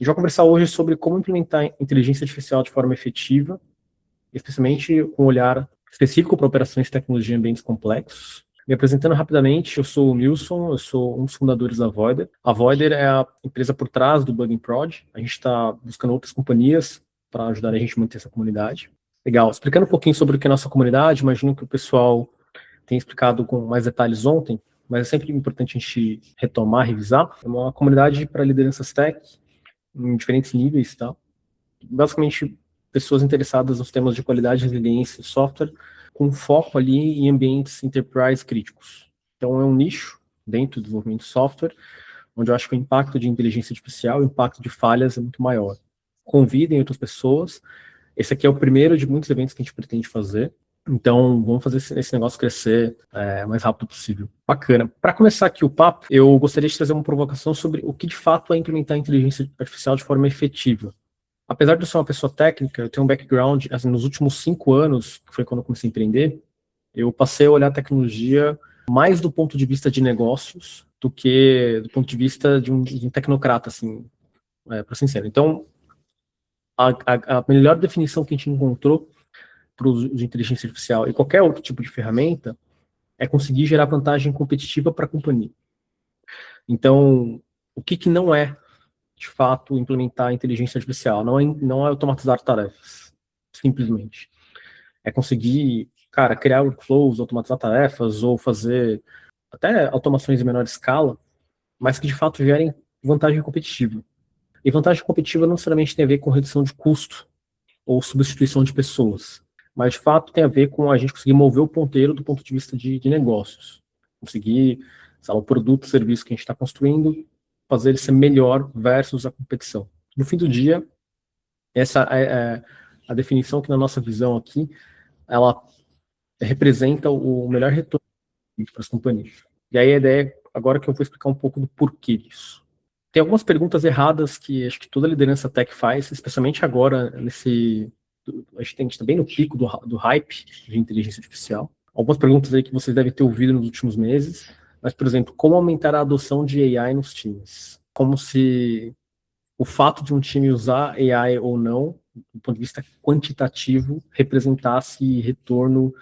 gente vai conversar hoje sobre como implementar inteligência artificial de forma efetiva, especialmente com um olhar específico para operações de tecnologia em ambientes complexos. Me apresentando rapidamente, eu sou o Nilson, eu sou um dos fundadores da Voider. A Voider é a empresa por trás do Bugging Prod. A gente está buscando outras companhias para ajudar a gente a manter essa comunidade. Legal, explicando um pouquinho sobre o que é a nossa comunidade, imagino que o pessoal tenha explicado com mais detalhes ontem, mas é sempre importante a gente retomar, revisar. É uma comunidade para lideranças tech, em diferentes níveis, tá? Basicamente, pessoas interessadas nos temas de qualidade e resiliência de software, com foco ali em ambientes enterprise críticos. Então, é um nicho dentro do desenvolvimento de software, onde eu acho que o impacto de inteligência artificial, o impacto de falhas é muito maior. Convidem outras pessoas. Esse aqui é o primeiro de muitos eventos que a gente pretende fazer. Então, vamos fazer esse negócio crescer o mais rápido possível. Bacana. Para começar aqui o papo, eu gostaria de trazer uma provocação sobre o que de fato é implementar a inteligência artificial de forma efetiva. Apesar de eu ser uma pessoa técnica, eu tenho um background, assim, nos últimos 5 anos, que foi quando eu comecei a empreender, eu passei a olhar a tecnologia mais do ponto de vista de negócios do que do ponto de vista de um tecnocrata, assim, para ser sincero. Então, a melhor definição que a gente encontrou para o uso de inteligência artificial e qualquer outro tipo de ferramenta é conseguir gerar vantagem competitiva para a companhia. Então, o que não é, de fato, implementar a inteligência artificial? Não é automatizar tarefas, simplesmente. É conseguir, cara, criar workflows, automatizar tarefas ou fazer até automações em menor escala, mas que de fato gerem vantagem competitiva. E vantagem competitiva não necessariamente tem a ver com redução de custo ou substituição de pessoas, mas de fato tem a ver com a gente conseguir mover o ponteiro do ponto de vista de negócios. Conseguir, sei lá, o produto, o serviço que a gente está construindo, fazer ele ser melhor versus a competição. No fim do dia, essa é a definição que na nossa visão aqui, ela representa o melhor retorno para as companhias. E aí a ideia, agora que eu vou explicar um pouco do porquê disso. Tem algumas perguntas erradas que acho que toda liderança tech faz, especialmente agora, a gente está bem no pico do hype de inteligência artificial. Algumas perguntas aí que vocês devem ter ouvido nos últimos meses, mas, por exemplo, como aumentar a adoção de AI nos times? Como se o fato de um time usar AI ou não, do ponto de vista quantitativo, representasse retorno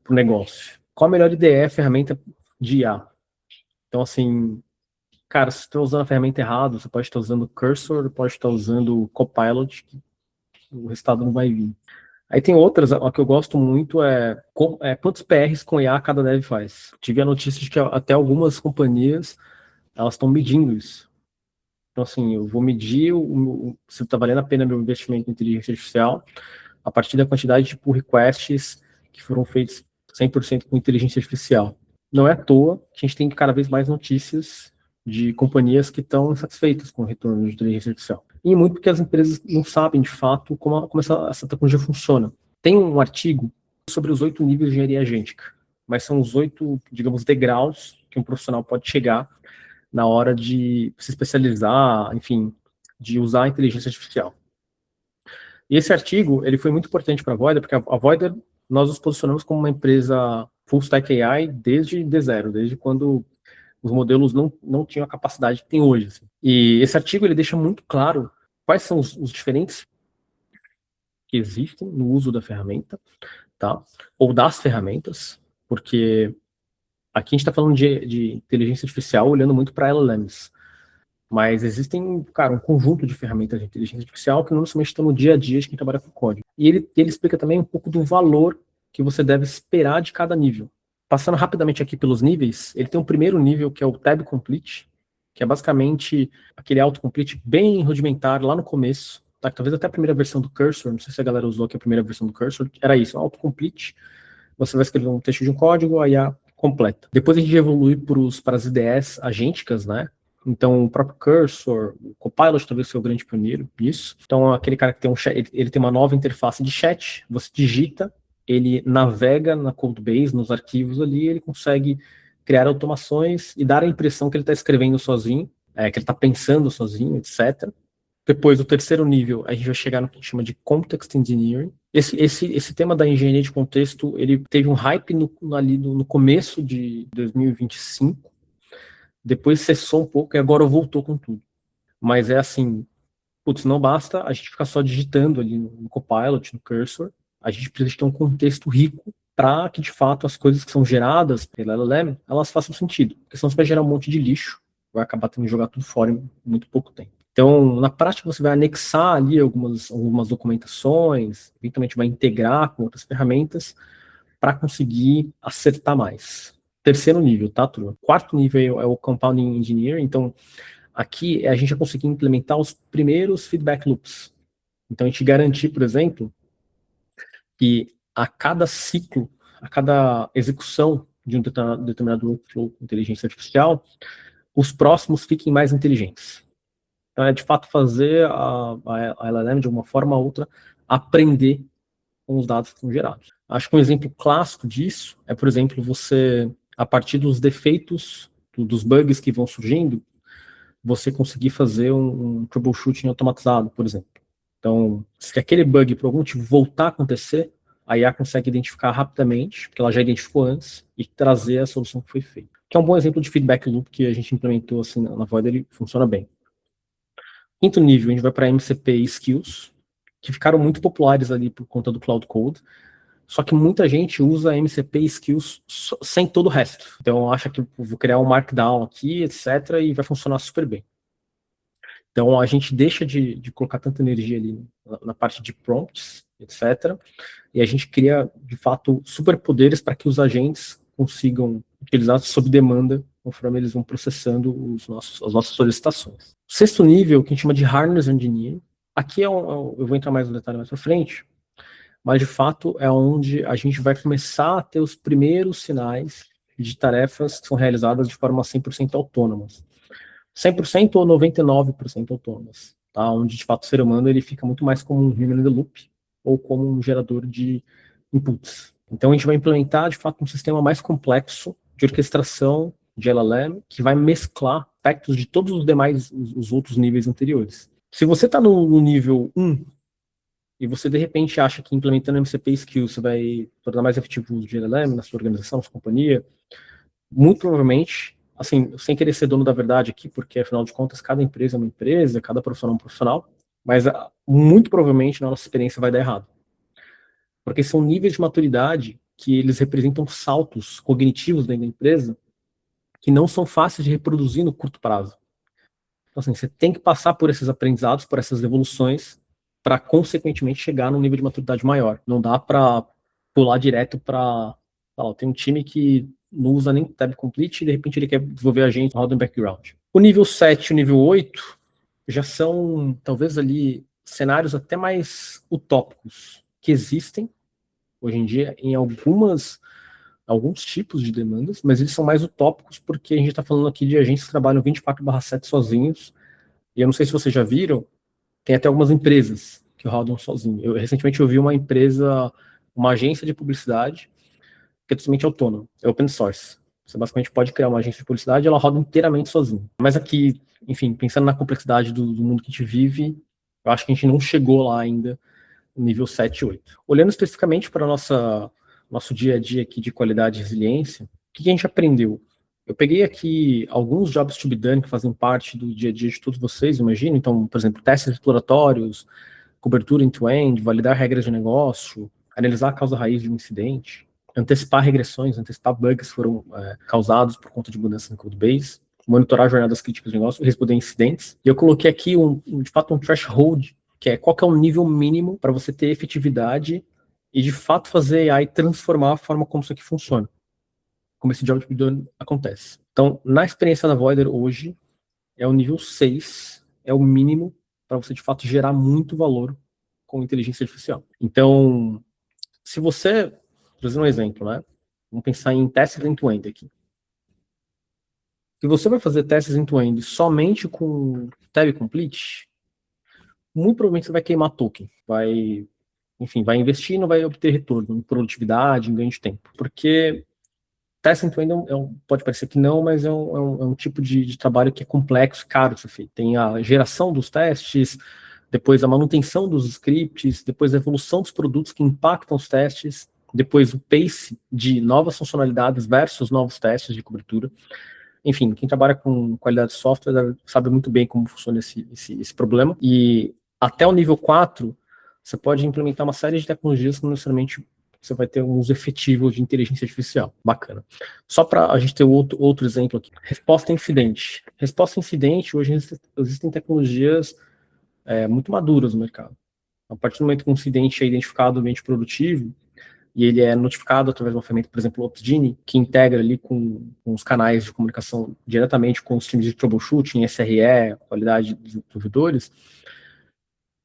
para o negócio. Qual a melhor IDE, ferramenta de IA? Então, assim, cara, se você está usando a ferramenta errada, você pode estar usando Cursor, pode estar usando Copilot, que o resultado não vai vir. Aí tem outras, a que eu gosto muito quantos PRs com IA cada dev faz. Tive a notícia de que até algumas companhias, elas estão medindo isso. Então, assim, eu vou medir se está valendo a pena meu investimento em inteligência artificial a partir da quantidade de pull requests que foram feitos 100% com inteligência artificial. Não é à toa que a gente tem cada vez mais notícias de companhias que estão insatisfeitas com o retorno de inteligência artificial. E muito porque as empresas não sabem, de fato, como essa tecnologia funciona. Tem um artigo sobre os 8 níveis de engenharia agêntica, mas são os 8, digamos, degraus que um profissional pode chegar na hora de se especializar, enfim, de usar a inteligência artificial. E esse artigo, ele foi muito importante para a Voider, porque a Voider, nós nos posicionamos como uma empresa full stack AI desde zero, desde quando os modelos não tinham a capacidade que tem hoje. Assim. E esse artigo, ele deixa muito claro quais são os diferentes que existem no uso da ferramenta, tá? Ou das ferramentas, porque aqui a gente está falando de inteligência artificial olhando muito para LLMs. Mas existem, cara, um conjunto de ferramentas de inteligência artificial que não necessariamente estão no dia a dia de quem trabalha com código. E ele explica também um pouco do valor que você deve esperar de cada nível. Passando rapidamente aqui pelos níveis, ele tem um primeiro nível que é o Tab Complete, que é basicamente aquele autocomplete bem rudimentar lá no começo, tá? Talvez até a primeira versão do Cursor, não sei se a galera usou aqui a primeira versão do Cursor, era isso, autocomplete. Você vai escrever um texto de um código, aí a completa. Depois a gente evolui para as IDEs agênticas, né? Então, o próprio Cursor, o Copilot talvez seja o grande pioneiro nisso. Então, aquele cara que tem um chat, ele tem uma nova interface de chat, você digita, ele navega na codebase, nos arquivos ali, ele consegue criar automações e dar a impressão que ele está escrevendo sozinho, que ele está pensando sozinho, etc. Depois, o terceiro nível, a gente vai chegar no que a gente chama de Context Engineering. Esse tema da engenharia de contexto, ele teve um hype ali no começo de 2025, depois cessou um pouco e agora voltou com tudo. Mas é assim, Putz, não basta a gente ficar só digitando ali no Copilot, no Cursor, a gente precisa ter um contexto rico para que, de fato, as coisas que são geradas pela LLM, elas façam sentido. Porque senão você vai gerar um monte de lixo, vai acabar tendo que jogar tudo fora em muito pouco tempo. Então, na prática, você vai anexar ali algumas documentações, eventualmente vai integrar com outras ferramentas para conseguir acertar mais. Terceiro nível, tá, turma? Quarto nível é o Compounding Engineer. Então, aqui a gente já conseguiu implementar os primeiros feedback loops. Então, a gente garantir, por exemplo, que a cada ciclo, a cada execução de um determinado workflow de inteligência artificial, os próximos fiquem mais inteligentes. Então, é de fato fazer a LLM, de uma forma ou outra, aprender com os dados que são gerados. Acho que um exemplo clássico disso é, por exemplo, você, a partir dos defeitos, dos bugs que vão surgindo, você conseguir fazer um troubleshooting automatizado, por exemplo. Então, se aquele bug, por algum motivo, voltar a acontecer, a IA consegue identificar rapidamente, porque ela já identificou antes, e trazer a solução que foi feita. Que é um bom exemplo de feedback loop que a gente implementou assim na Void, ele funciona bem. Quinto nível, a gente vai para MCP e Skills, que ficaram muito populares ali por conta do Cloud Code, só que muita gente usa MCP e Skills sem todo o resto. Então, acha que vou criar um Markdown aqui, etc., e vai funcionar super bem. Então, a gente deixa de colocar tanta energia ali na parte de prompts, etc., e a gente cria, de fato, superpoderes para que os agentes consigam utilizar sob demanda, conforme eles vão processando as nossas solicitações. Sexto nível, que a gente chama de Harness Engineering. Aqui eu vou entrar mais no detalhe mais para frente, mas, de fato, é onde a gente vai começar a ter os primeiros sinais de tarefas que são realizadas de forma 100% autônomas. 100% ou 99% autônomas, tá? Onde, de fato, o ser humano ele fica muito mais como um human in the loop ou como um gerador de inputs. Então, a gente vai implementar, de fato, um sistema mais complexo de orquestração de LLM que vai mesclar aspectos de todos os demais, os outros níveis anteriores. Se você está no nível 1 e você, de repente, acha que implementando MCP Skills você vai tornar mais efetivo o uso de LLM na sua organização, na sua companhia, muito provavelmente, assim, sem querer ser dono da verdade aqui, porque afinal de contas cada empresa é uma empresa, cada profissional é um profissional, mas muito provavelmente na nossa experiência vai dar errado. Porque são níveis de maturidade que eles representam saltos cognitivos dentro da empresa que não são fáceis de reproduzir no curto prazo. Então, assim, você tem que passar por esses aprendizados, por essas evoluções, para consequentemente chegar num nível de maturidade maior. Não dá para pular direto para. Tem um time que não usa nem tab complete e de repente ele quer desenvolver agente roda em background. O nível 7 e o nível 8 já são talvez ali cenários até mais utópicos que existem hoje em dia em alguns tipos de demandas, mas eles são mais utópicos porque a gente está falando aqui de agentes que trabalham 24/7 sozinhos, e eu não sei se vocês já viram, tem até algumas empresas que rodam sozinho. Recentemente eu vi uma empresa, uma agência de publicidade, que é totalmente autônoma, é open source. Você basicamente pode criar uma agência de publicidade e ela roda inteiramente sozinha. Mas aqui, enfim, pensando na complexidade do mundo que a gente vive, eu acho que a gente não chegou lá ainda, no nível 7 e 8. Olhando especificamente para nosso dia a dia aqui de qualidade e resiliência, o que a gente aprendeu? Eu peguei aqui alguns jobs to be done que fazem parte do dia a dia de todos vocês, imagino. Então, por exemplo, testes exploratórios, cobertura end-to-end, validar regras de negócio, analisar a causa raiz de um incidente, antecipar regressões, antecipar bugs que foram causados por conta de mudança no codebase, monitorar jornadas críticas de negócio, responder incidentes. E eu coloquei aqui, de fato, um threshold, que é qual que é o nível mínimo para você ter efetividade e, de fato, fazer AI transformar a forma como isso aqui funciona, como esse job to be done acontece. Então, na experiência da Voider hoje, é o nível 6, é o mínimo para você, de fato, gerar muito valor com inteligência artificial. Então, se você, trazendo um exemplo, né? Vamos pensar em testes end-to-end aqui. Se você vai fazer testes end-to-end somente com tab complete, muito provavelmente você vai queimar token, vai investir e não vai obter retorno em produtividade, em ganho de tempo, porque teste end-to-end pode parecer que não, mas é um tipo de trabalho que é complexo, caro de ser feito. Tem a geração dos testes, depois a manutenção dos scripts, depois a evolução dos produtos que impactam os testes, depois o pace de novas funcionalidades versus novos testes de cobertura. Enfim, quem trabalha com qualidade de software sabe muito bem como funciona esse problema. E até o nível 4, você pode implementar uma série de tecnologias que não necessariamente você vai ter um uso efetivo de inteligência artificial. Bacana. Só para a gente ter outro exemplo aqui. Resposta a incidente. Resposta a incidente, hoje existem tecnologias muito maduras no mercado. A partir do momento que um incidente é identificado no ambiente produtivo, e ele é notificado através de uma ferramenta, por exemplo, o Opsgenie, que integra ali com os canais de comunicação diretamente com os times de troubleshooting, SRE, qualidade dos desenvolvedores,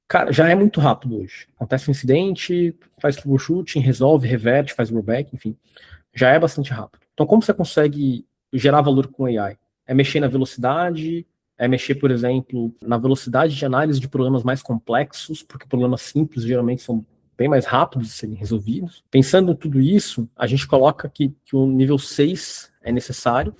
cara, já é muito rápido hoje. Acontece um incidente, faz troubleshooting, resolve, reverte, faz rollback, enfim, já é bastante rápido. Então, como você consegue gerar valor com AI? É mexer na velocidade, é mexer, por exemplo, na velocidade de análise de problemas mais complexos, porque problemas simples geralmente são bem mais rápidos de serem resolvidos. Pensando em tudo isso, a gente coloca que o nível 6 é necessário,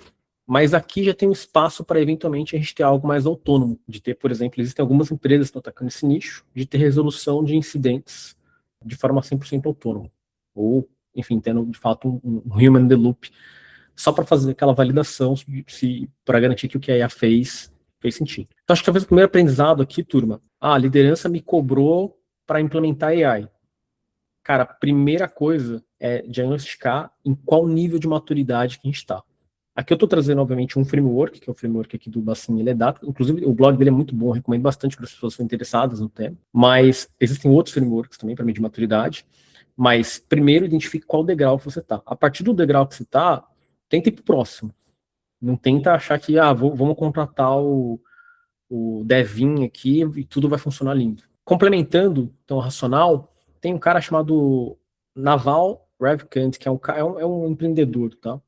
mas aqui já tem um espaço para eventualmente a gente ter algo mais autônomo, de ter, por exemplo, existem algumas empresas que estão atacando esse nicho, de ter resolução de incidentes de forma 100% autônoma, ou, enfim, tendo de fato um human in the loop, só para fazer aquela validação para garantir que o que a IA fez sentido. Então, acho que talvez o primeiro aprendizado aqui, turma, a liderança me cobrou para implementar AI. Cara, a primeira coisa é diagnosticar em qual nível de maturidade que a gente está. Aqui eu estou trazendo, obviamente, um framework, que é o framework aqui do Bacin Ledato. Inclusive, o blog dele é muito bom, recomendo bastante para as pessoas que são interessadas no tema. Mas existem outros frameworks também para medir maturidade. Mas primeiro identifique qual degrau que você está. A partir do degrau que você está, tenta ir para o próximo. Não tenta achar que, vamos contratar o Devin aqui e tudo vai funcionar lindo. Complementando, então, o racional, tem um cara chamado Naval Ravikant, que é um empreendedor, tá?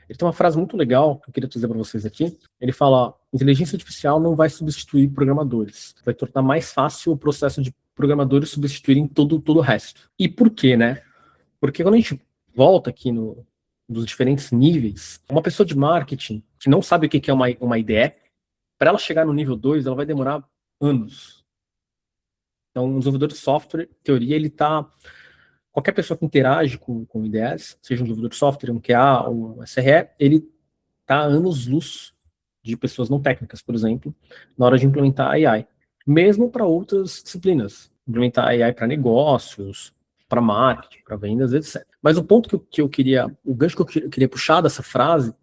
Ele tem uma frase muito legal que eu queria trazer para vocês aqui. Ele fala: inteligência artificial não vai substituir programadores, vai tornar mais fácil o processo de programadores substituírem todo o resto. E por quê, né? Porque quando a gente volta aqui nos diferentes níveis, uma pessoa de marketing que não sabe o que é uma IDE, para ela chegar no nível 2, ela vai demorar anos. Então, um desenvolvedor de software, em teoria, ele está. Qualquer pessoa que interage com IDEs, seja um desenvolvedor de software, um QA ou um SRE, ele está a anos-luz de pessoas não técnicas, por exemplo, na hora de implementar AI. Mesmo para outras disciplinas. Implementar AI para negócios, para marketing, para vendas, etc. Mas o ponto que eu queria, o gancho que eu queria puxar dessa frase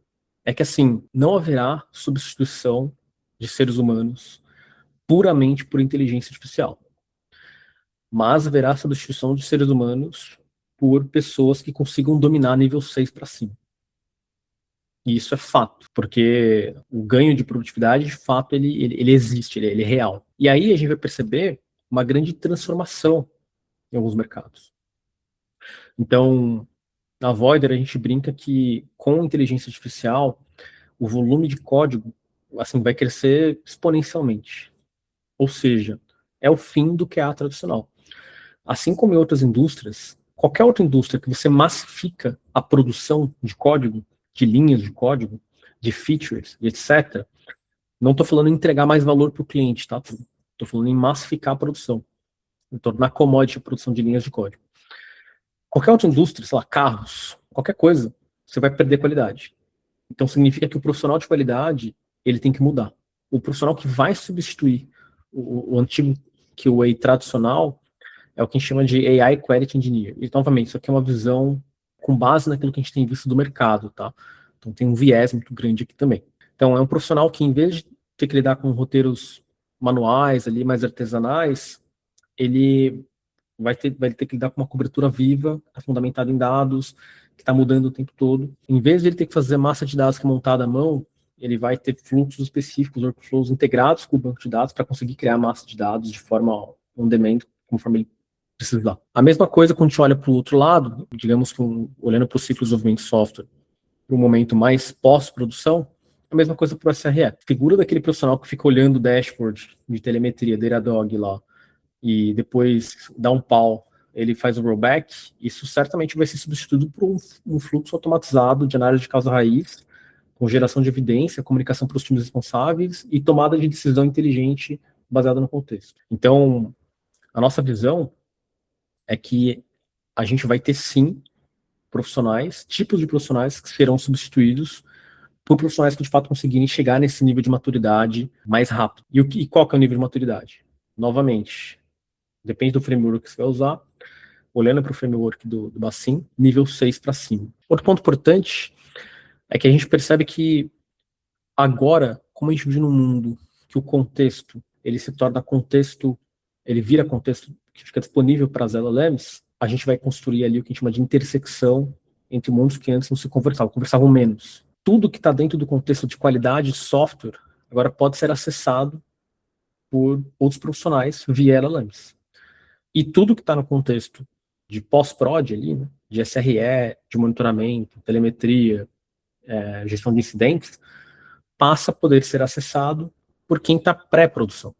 é que, assim, não haverá substituição de seres humanos puramente por inteligência artificial. Mas haverá substituição de seres humanos por pessoas que consigam dominar nível 6 para cima. E isso é fato, porque o ganho de produtividade, de fato, ele existe, ele é real. E aí a gente vai perceber uma grande transformação em alguns mercados. Então, na Voider, a gente brinca que com inteligência artificial, o volume de código assim, vai crescer exponencialmente. Ou seja, é o fim do QA tradicional. Assim como em outras indústrias, qualquer outra indústria que você massifica a produção de código, de linhas de código, de features, etc., não estou falando em entregar mais valor para o cliente, tá? Estou falando em massificar a produção, em tornar commodity a produção de linhas de código. Qualquer outra indústria, sei lá, carros, qualquer coisa, você vai perder qualidade. Então significa que o profissional de qualidade, ele tem que mudar. O profissional que vai substituir o antigo QA tradicional é o que a gente chama de AI Quality Engineer. E, novamente, isso aqui é uma visão com base naquilo que a gente tem visto do mercado, tá? Então tem um viés muito grande aqui também. Então é um profissional que, em vez de ter que lidar com roteiros manuais ali, mais artesanais, ele vai ter que lidar com uma cobertura viva, tá fundamentada em dados, que está mudando o tempo todo. Em vez de ele ter que fazer massa de dados que é montada à mão, ele vai ter fluxos específicos, workflows integrados com o banco de dados para conseguir criar massa de dados de forma on demand, conforme ele precisar. A mesma coisa quando a gente olha para o outro lado, digamos que olhando para o ciclo de desenvolvimento de software, para um momento mais pós-produção, a mesma coisa para o SRE. Figura daquele profissional que fica olhando o dashboard de telemetria, Datadog lá, e depois dá um pau, ele faz o rollback, isso certamente vai ser substituído por um fluxo automatizado de análise de causa raiz, com geração de evidência, comunicação para os times responsáveis e tomada de decisão inteligente baseada no contexto. Então, a nossa visão é que a gente vai ter sim profissionais, tipos de profissionais que serão substituídos por profissionais que de fato conseguirem chegar nesse nível de maturidade mais rápido. E qual que é o nível de maturidade? Novamente, depende do framework que você vai usar. Olhando para o framework do Bacin, nível 6 para cima. Outro ponto importante é que a gente percebe que agora, como a gente vive num mundo que o contexto, ele se torna contexto, ele vira contexto que fica disponível para as LLMs, a gente vai construir ali o que a gente chama de intersecção entre mundos que antes não se conversavam menos. Tudo que está dentro do contexto de qualidade de software agora pode ser acessado por outros profissionais via LLMs. E tudo que está no contexto de pós-prod ali, né, de SRE, de monitoramento, telemetria, gestão de incidentes, passa a poder ser acessado por quem está pré-produção.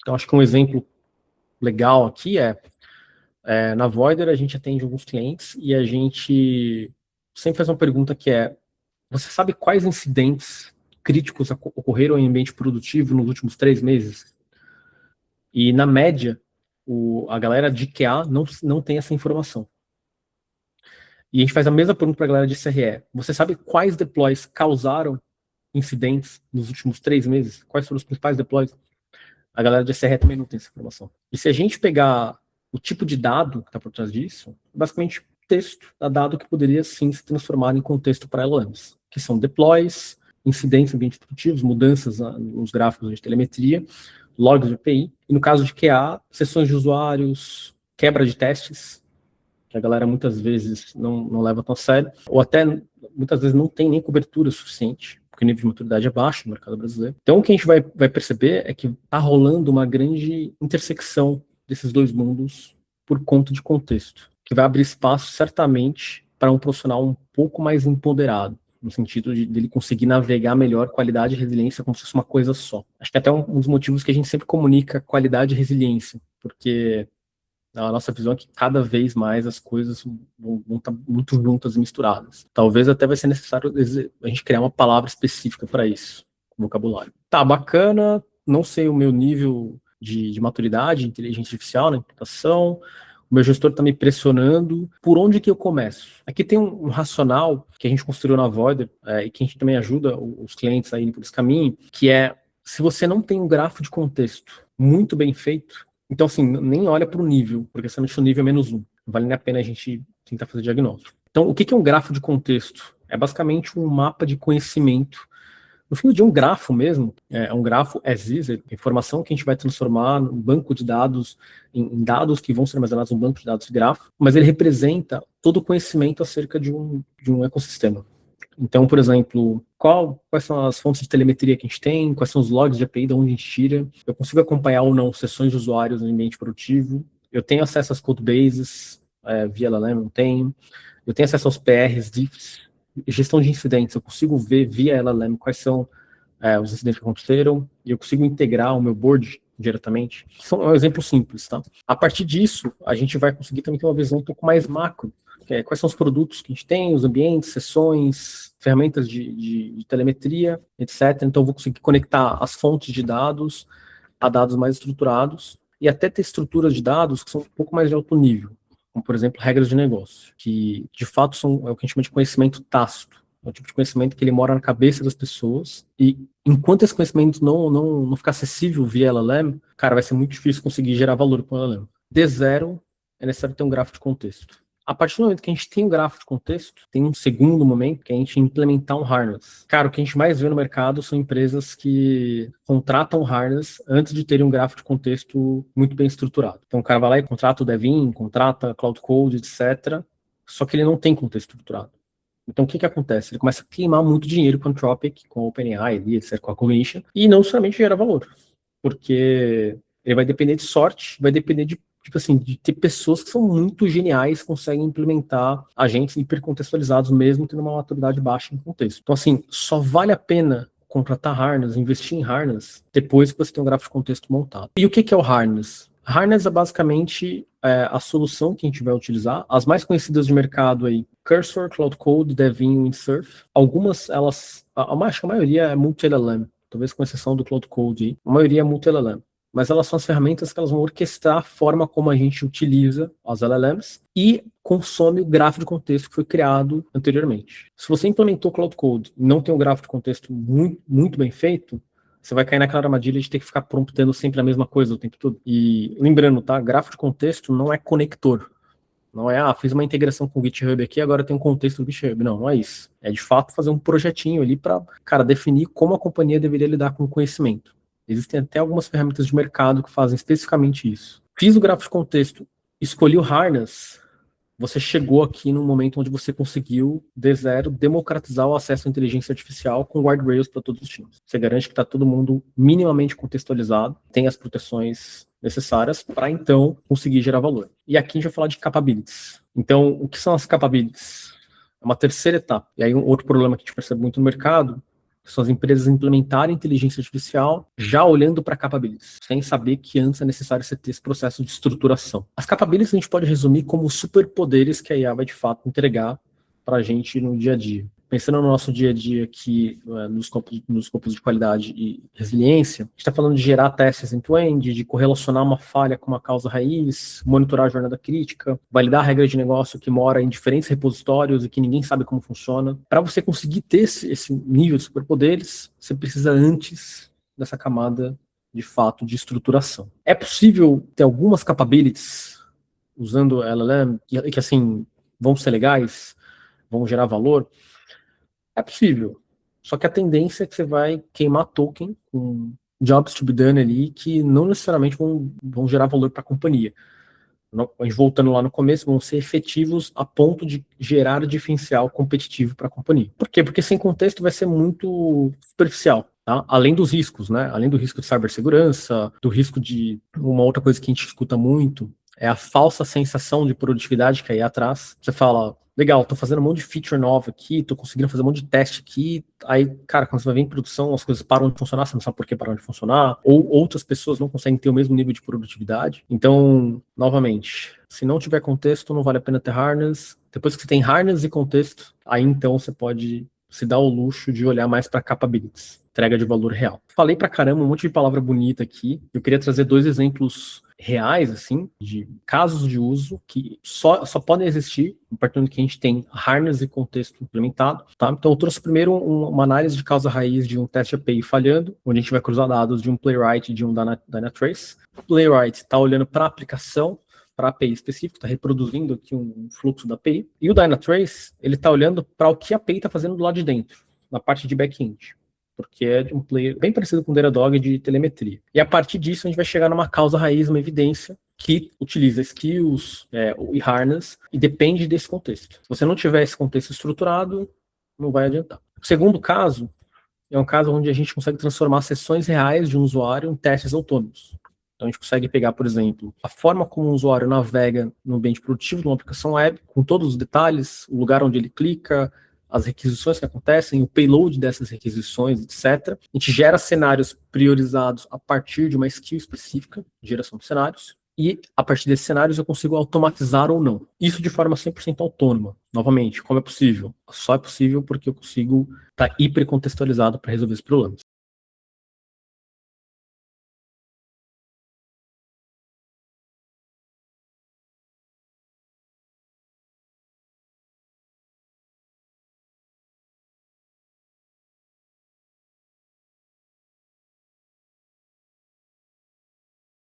Então, acho que um exemplo legal aqui na Voider a gente atende alguns clientes e a gente sempre faz uma pergunta que é: você sabe quais incidentes críticos ocorreram em ambiente produtivo nos últimos 3 meses? E, na média, a galera de QA não tem essa informação. E a gente faz a mesma pergunta para a galera de SRE. Você sabe quais deploys causaram incidentes nos últimos 3 meses? Quais foram os principais deploys? A galera de SRE também não tem essa informação. E se a gente pegar o tipo de dado que está por trás disso, basicamente texto da dado que poderia sim se transformar em contexto para LLMs, que são deploys, incidentes em ambientes produtivos, mudanças nos gráficos de telemetria, logs de API, e no caso de QA, sessões de usuários, quebra de testes, que a galera muitas vezes não leva tão a sério, ou até muitas vezes não tem nem cobertura suficiente, porque o nível de maturidade é baixo no mercado brasileiro. Então o que a gente vai perceber é que está rolando uma grande intersecção desses dois mundos por conta de contexto, que vai abrir espaço certamente para um profissional um pouco mais empoderado, no sentido dele conseguir navegar melhor qualidade e resiliência como se fosse uma coisa só. Acho que até um dos motivos que a gente sempre comunica qualidade e resiliência, porque a nossa visão é que cada vez mais as coisas vão estar muito juntas e misturadas. Talvez até vai ser necessário a gente criar uma palavra específica para isso, vocabulário. Tá, bacana, não sei o meu nível de maturidade, de inteligência artificial na implantação, o meu gestor está me pressionando, por onde que eu começo? Aqui tem um racional que a gente construiu na Voider, e que a gente também ajuda os clientes a irem por esse caminho, que é, se você não tem um grafo de contexto muito bem feito, então assim, nem olha para o nível, porque somente o nível é -1, não vale nem a pena a gente tentar fazer diagnóstico. Então, o que é um grafo de contexto? É basicamente um mapa de conhecimento. No fim do dia, um grafo mesmo, é um grafo as is, informação que a gente vai transformar num banco de dados, em dados que vão ser armazenados num banco de dados de grafo, mas ele representa todo o conhecimento acerca de um ecossistema. Então, por exemplo, quais são as fontes de telemetria que a gente tem, quais são os logs de API, de onde a gente tira, eu consigo acompanhar ou não sessões de usuários no ambiente produtivo, eu tenho acesso às codebases, via LLM, não tenho, eu tenho acesso aos PRs, diffs, gestão de incidentes, eu consigo ver via LLM quais são os incidentes que aconteceram, e eu consigo integrar o meu board diretamente. São um exemplo simples, tá? A partir disso, a gente vai conseguir também ter uma visão um pouco mais macro, quais são os produtos que a gente tem, os ambientes, sessões, ferramentas de telemetria, etc. Então, eu vou conseguir conectar as fontes de dados a dados mais estruturados e até ter estruturas de dados que são um pouco mais de alto nível, como, por exemplo, regras de negócio, que, de fato, é o que a gente chama de conhecimento tácito. É o tipo de conhecimento que ele mora na cabeça das pessoas e, enquanto esse conhecimento não ficar acessível via LLM, cara, vai ser muito difícil conseguir gerar valor com o LLM. De zero, é necessário ter um grafo de contexto. A partir do momento que a gente tem um grafo de contexto, tem um segundo momento que é a gente implementar um harness. Cara, o que a gente mais vê no mercado são empresas que contratam harness antes de terem um grafo de contexto muito bem estruturado. Então o cara vai lá e contrata o Devin, contrata Cloud Code, etc. Só que ele não tem contexto estruturado. Então o que acontece? Ele começa a queimar muito dinheiro com o Anthropic, com o OpenAI, etc., com a Cognition, e não somente gera valor. Porque ele vai depender de sorte, vai depender de ter pessoas que são muito geniais, conseguem implementar agentes hipercontextualizados, mesmo tendo uma maturidade baixa em contexto. Então, assim, só vale a pena contratar harness, investir em harness, depois que você tem um grafo de contexto montado. E o que é o harness? Harness é basicamente a solução que a gente vai utilizar. As mais conhecidas de mercado aí, Cursor, Cloud Code, Devin, Windsurf. Algumas, acho que a maioria é multi-LLM, talvez com exceção do Cloud Code aí. A maioria é multi-LLM. mas elas são as ferramentas que elas vão orquestrar a forma como a gente utiliza as LLMs e consome o grafo de contexto que foi criado anteriormente. Se você implementou Cloud Code e não tem um grafo de contexto muito, muito bem feito, você vai cair naquela armadilha de ter que ficar promptando sempre a mesma coisa o tempo todo. E lembrando, tá? Grafo de contexto não é conector. Não é, fiz uma integração com o GitHub aqui, agora tem um contexto do GitHub. Não, não é isso. É de fato fazer um projetinho ali para, cara, definir como a companhia deveria lidar com o conhecimento. Existem até algumas ferramentas de mercado que fazem especificamente isso. Fiz o grafo de contexto, escolhi o harness, você chegou aqui num momento onde você conseguiu, de zero, democratizar o acesso à inteligência artificial com guardrails para todos os times. Você garante que está todo mundo minimamente contextualizado, tem as proteções necessárias para, então, conseguir gerar valor. E aqui a gente vai falar de capabilities. Então, o que são as capabilities? É uma terceira etapa. E aí, um outro problema que a gente percebe muito no mercado são as empresas implementarem inteligência artificial já olhando para capabilities, sem saber que antes é necessário você ter esse processo de estruturação. As capabilities a gente pode resumir como superpoderes que a IA vai de fato entregar para a gente no dia a dia. Pensando no nosso dia a dia aqui, nos campos de qualidade e resiliência, a gente está falando de gerar testes end-to-end, de correlacionar uma falha com uma causa raiz, monitorar a jornada crítica, validar a regra de negócio que mora em diferentes repositórios e que ninguém sabe como funciona. Para você conseguir ter esse nível de superpoderes, você precisa antes dessa camada, de fato, de estruturação. É possível ter algumas capabilities usando LLM que assim, vão ser legais, vão gerar valor? É possível. Só que a tendência é que você vai queimar token com jobs to be done ali que não necessariamente vão gerar valor para a companhia. A gente voltando lá no começo, vão ser efetivos a ponto de gerar diferencial competitivo para a companhia. Por quê? Porque sem contexto vai ser muito superficial. Tá? Além dos riscos, né? Além do risco de cibersegurança, do risco de uma outra coisa que a gente escuta muito, é a falsa sensação de produtividade que aí atrás. Você fala, legal, tô fazendo um monte de feature nova aqui, tô conseguindo fazer um monte de teste aqui. Aí, cara, quando você vai ver em produção, as coisas param de funcionar, você não sabe por que param de funcionar, ou outras pessoas não conseguem ter o mesmo nível de produtividade. Então, novamente, se não tiver contexto, não vale a pena ter harness. Depois que você tem harness e contexto, aí então você pode se dar o luxo de olhar mais para capabilities, entrega de valor real. Falei pra caramba um monte de palavra bonita aqui. Eu queria trazer 2 exemplos reais, assim, de casos de uso que só podem existir a partir do momento que a gente tem harness e contexto implementado, tá? Então eu trouxe primeiro uma análise de causa raiz de um teste API falhando, onde a gente vai cruzar dados de um Playwright e de um Dynatrace. O Playwright está olhando para a aplicação, para a API específica, está reproduzindo aqui um fluxo da API, e o Dynatrace, ele está olhando para o que a API está fazendo do lado de dentro, na parte de back-end, porque é de um player bem parecido com o Datadog de telemetria. E a partir disso a gente vai chegar numa causa raiz, uma evidência que utiliza skills e harness e depende desse contexto. Se você não tiver esse contexto estruturado, não vai adiantar. O segundo caso é um caso onde a gente consegue transformar sessões reais de um usuário em testes autônomos. Então a gente consegue pegar, por exemplo, a forma como o usuário navega no ambiente produtivo de uma aplicação web, com todos os detalhes, o lugar onde ele clica, as requisições que acontecem, o payload dessas requisições, etc. A gente gera cenários priorizados a partir de uma skill específica, geração de cenários, e a partir desses cenários eu consigo automatizar ou não. Isso de forma 100% autônoma. Novamente, como é possível? Só é possível porque eu consigo estar hipercontextualizado para resolver esses problemas.